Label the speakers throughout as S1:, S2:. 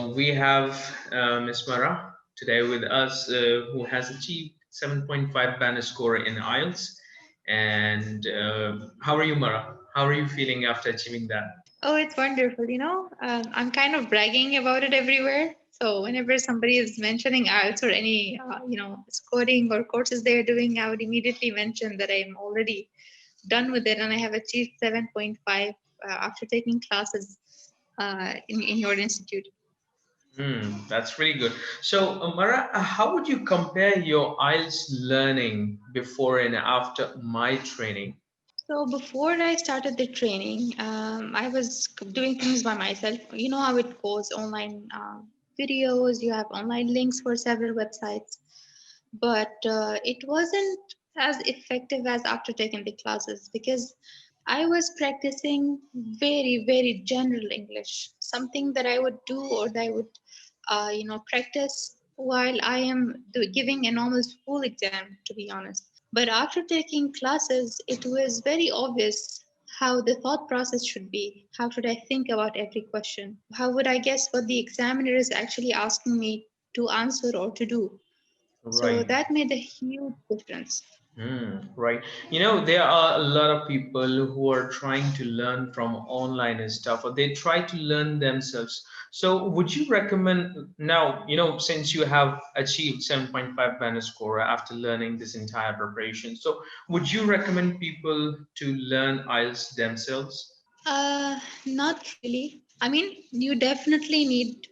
S1: we have Miss Marah today with us, who has achieved 7.5 Banner score in IELTS. And how are you, Marah? How are you feeling after achieving that?
S2: Oh, it's wonderful. I'm kind of bragging about it everywhere. So whenever somebody is mentioning IELTS or any, scoring or courses they're doing, I would immediately mention that I'm already done with it and I have achieved 7.5 after taking classes in your institute.
S1: That's really good. So, Marah, how would you compare your IELTS learning before and after my training?
S2: So before I started the training, I was doing things by myself. You know how it goes, online videos, you have online links for several websites, but it wasn't as effective as after taking the classes because I was practicing very, very general English, something that I would do or that I would, practice while I am giving a normal school exam, to be honest. But after taking classes, it was very obvious how the thought process should be. How should I think about every question? How would I guess what the examiner is actually asking me to answer or to do? So
S1: Right.
S2: that made a huge difference.
S1: Right. There are a lot of people who are trying to learn from online and stuff, or they try to learn themselves. So, would you recommend now, since you have achieved 7.5 Banner score after learning this entire preparation, so would you recommend people to learn IELTS themselves?
S2: Not really. I mean, you definitely need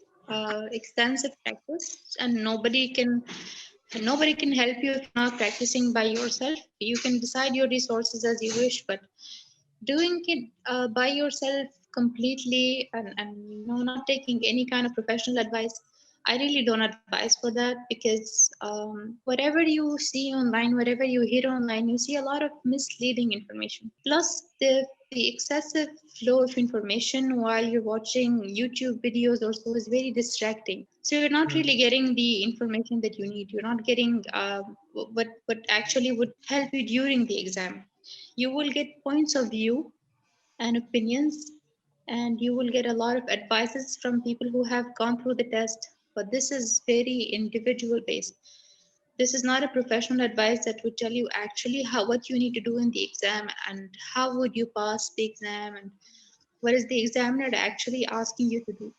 S2: extensive practice, and nobody can help you if you're not practicing by yourself. You can decide your resources as you wish, but doing it by yourself completely and not taking any kind of professional advice, I really don't advise for that because whatever you see online, whatever you hear online, you see a lot of misleading information. Plus, the excessive flow of information while you're watching YouTube videos or so is very distracting. So you're not really getting the information that you need. You're not getting what actually would help you during the exam. You will get points of view and opinions, and you will get a lot of advices from people who have gone through the test. But this is very individual based. This is not a professional advice that would tell you actually how what you need to do in the exam and how would you pass the exam and what is the examiner actually asking you to do.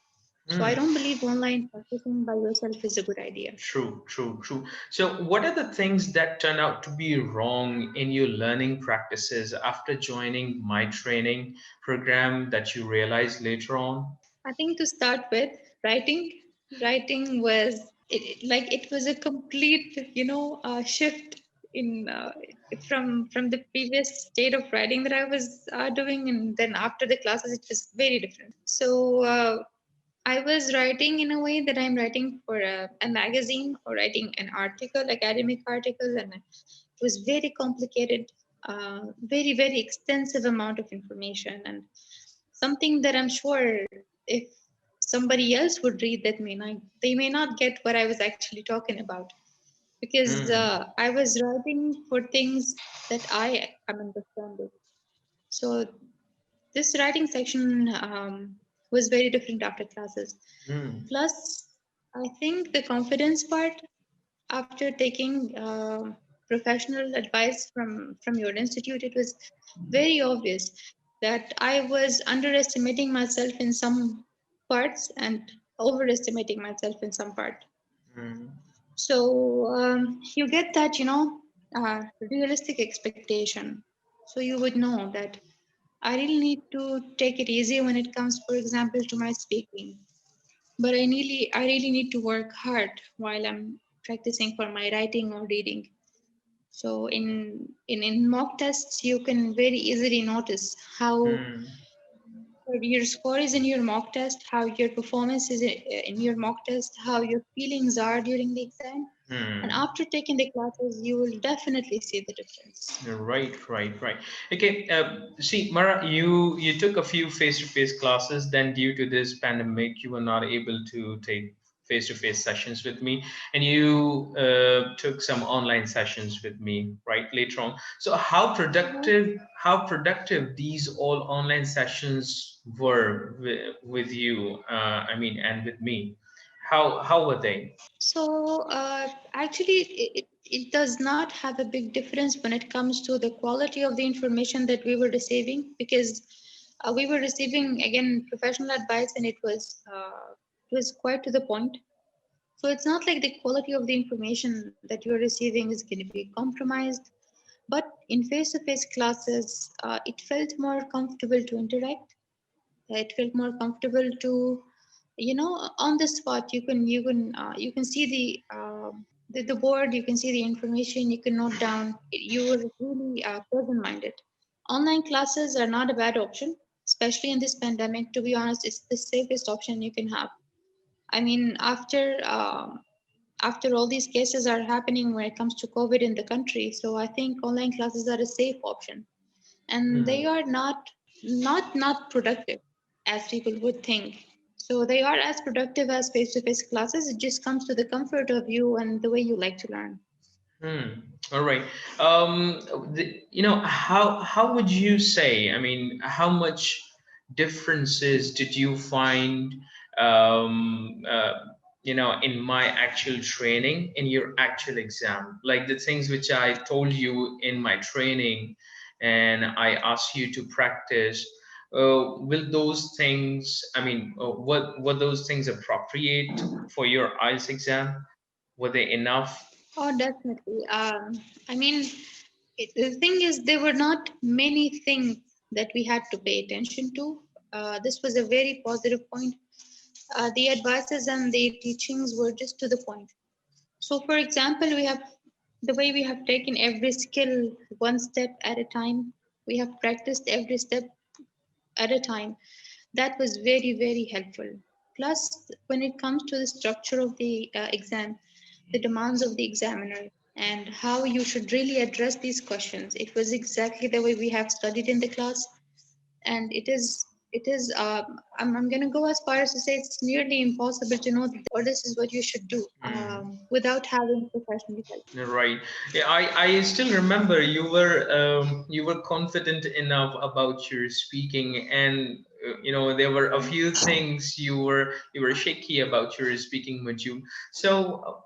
S2: So I
S1: Hmm.
S2: don't believe online practicing by yourself is a good idea.
S1: True, true, true. So, what are the things that turn out to be wrong in your learning practices after joining my training program that you realized later on?
S2: I think to start with, writing, writing was it was a complete shift in from the previous state of writing that I was doing, and then after the classes it was very different. So I was writing in a way that I'm writing for a magazine or writing an article, academic article, and it was very complicated, very very extensive amount of information and something that I'm sure if somebody else would read that may not they may not get what I was actually talking about because
S1: Hmm.
S2: I was writing for things that I am understanding. So this writing section was very different after classes.
S1: Hmm.
S2: Plus, I think the confidence part after taking professional advice from your institute, it was very obvious that I was underestimating myself in some parts and overestimating myself in some part.
S1: Hmm.
S2: So you get that realistic expectation. So you would know that I really need to take it easy when it comes, for example, to my speaking. But I really need to work hard while I'm practicing for my writing or reading. So in mock tests, you can very easily notice how
S1: Hmm.
S2: your score is in your mock test, how your performance is in your mock test, how your feelings are during the exam. And
S1: Hmm.
S2: after taking the classes, you will definitely see the difference.
S1: Right, right, right. Okay. See, Mara, you took a few face-to-face classes. Then, due to this pandemic, you were not able to take face-to-face sessions with me, and you took some online sessions with me, right, later on. So how productive these all online sessions were with you, I mean, and with me. How were they?
S2: So actually, it does not have a big difference when it comes to the quality of the information that we were receiving, because we were receiving again professional advice, and it was quite to the point. So it's not like the quality of the information that you're receiving is going to be compromised. But in face-to-face classes, it felt more comfortable to interact. It felt more comfortable to, on the spot you can see the board, you can see the information, you can note down. You were really present minded. Online classes are not a bad option, especially in this pandemic. To be honest, it's the safest option you can have. I mean, after all these cases are happening when it comes to COVID in the country, so I think online classes are a safe option, and they
S1: Hmm.
S2: are not productive as people would think. So they are as productive as face-to-face classes. It just comes to the comfort of you and the way you like to learn.
S1: Hmm. All right. How would you say? I mean, how much differences did you find? Um, uh, in my actual training, in your actual exam, like the things which I told you in my training, and I asked you to practice. Will those things? I mean, what were those things appropriate for your IELTS exam? Were they enough?
S2: Oh, definitely. I mean, the thing is, there were not many things that we had to pay attention to. This was a very positive point. The advices and the teachings were just to the point. So, for example, we have the way we have taken every skill one step at a time. We have practiced every step at a time. That was very, very helpful. Plus, when it comes to the structure of the exam, the demands of the examiner, and how you should really address these questions, it was exactly the way we have studied in the class. And I'm going to go as far as to say it's nearly impossible to know that, or this is what you should do,
S1: Hmm.
S2: without having professional help.
S1: Right. Yeah, I still remember you were confident enough about your speaking, and there were a few things you were shaky about your speaking, Majum. So,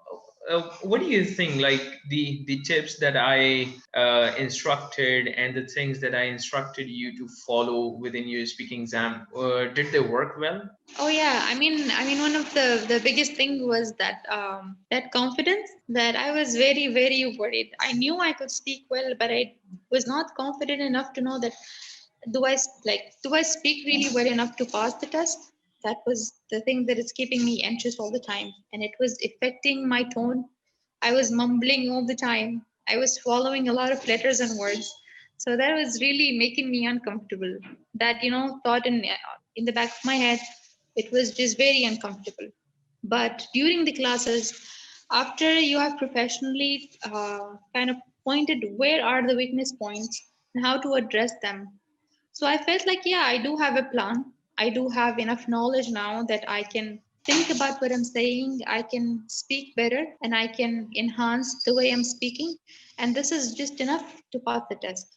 S1: what do you think? Like the tips that I instructed and the things that I instructed you to follow within your speaking exam, did they work well?
S2: Oh yeah, I mean, one of the biggest thing was that that confidence, that I was very very worried. I knew I could speak well, but I was not confident enough to know that do I speak really well enough to pass the test. That was the thing that is keeping me anxious all the time, and it was affecting my tone. I was mumbling all the time. I was swallowing a lot of letters and words. So that was really making me uncomfortable. That, thought in the back of my head, it was just very uncomfortable. But during the classes, after you have professionally kind of pointed where are the weakness points and how to address them, so I felt like, yeah, I do have a plan. I do have enough knowledge now that I can think about what I'm saying. I can speak better and I can enhance the way I'm speaking. And this is just enough to pass the test.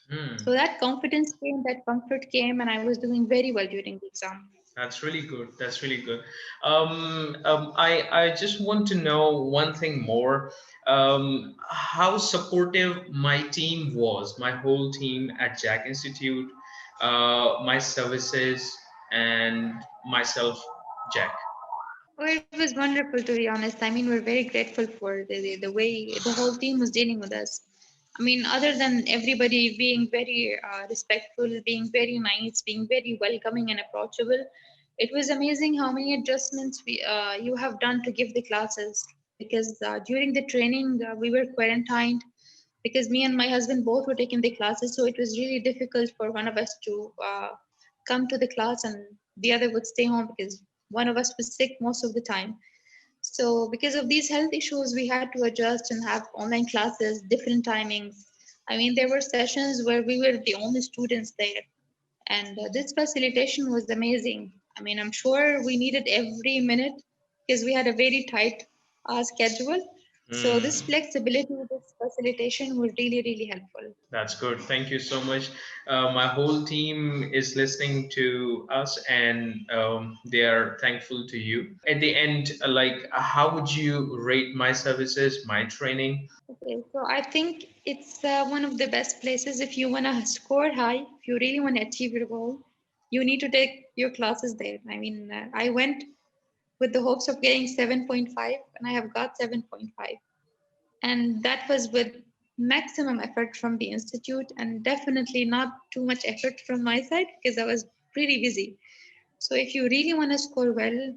S2: So
S1: Hmm.
S2: that confidence came, that comfort came, and I was doing very well during the exam.
S1: That's really good. That's really good. I just want to know one thing more. How supportive my team was, my whole team at JAK Institute, my services, and myself, Jack.
S2: Oh, it was wonderful, to be honest. I mean, we're very grateful for the way the whole team was dealing with us. I mean, other than everybody being very respectful, being very nice, being very welcoming and approachable, it was amazing how many adjustments you have done to give the classes. Because during the training, we were quarantined because me and my husband both were taking the classes, so it was really difficult for one of us to come to the class and the other would stay home because one of us was sick most of the time. So, because of these health issues, we had to adjust and have online classes, different timings. I mean, there were sessions where we were the only students there, and this facilitation was amazing. I mean, I'm sure we needed every minute, because we had a very tight schedule. So this
S1: Hmm.
S2: flexibility, this facilitation was really, really helpful.
S1: That's good. Thank you so much. My whole team is listening to us, and they are thankful to you. At the end, how would you rate my services, my training?
S2: Okay, so I think it's one of the best places if you want to score high, if you really want to achieve your goal, you need to take your classes there. I mean, I went with the hopes of getting 7.5 and I have got 7.5. And that was with maximum effort from the institute and definitely not too much effort from my side because I was pretty busy. So if you really want to score well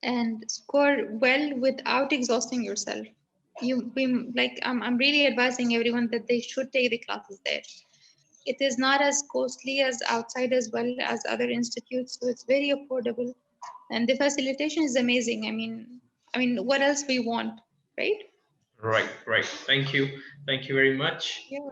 S2: and score well without exhausting yourself, I'm really advising everyone that they should take the classes there. It is not as costly as outside as well as other institutes, so it's very affordable, and the facilitation is amazing. I mean, what else we want, right?
S1: Right, right. Thank you. Thank you very much.
S2: Yeah.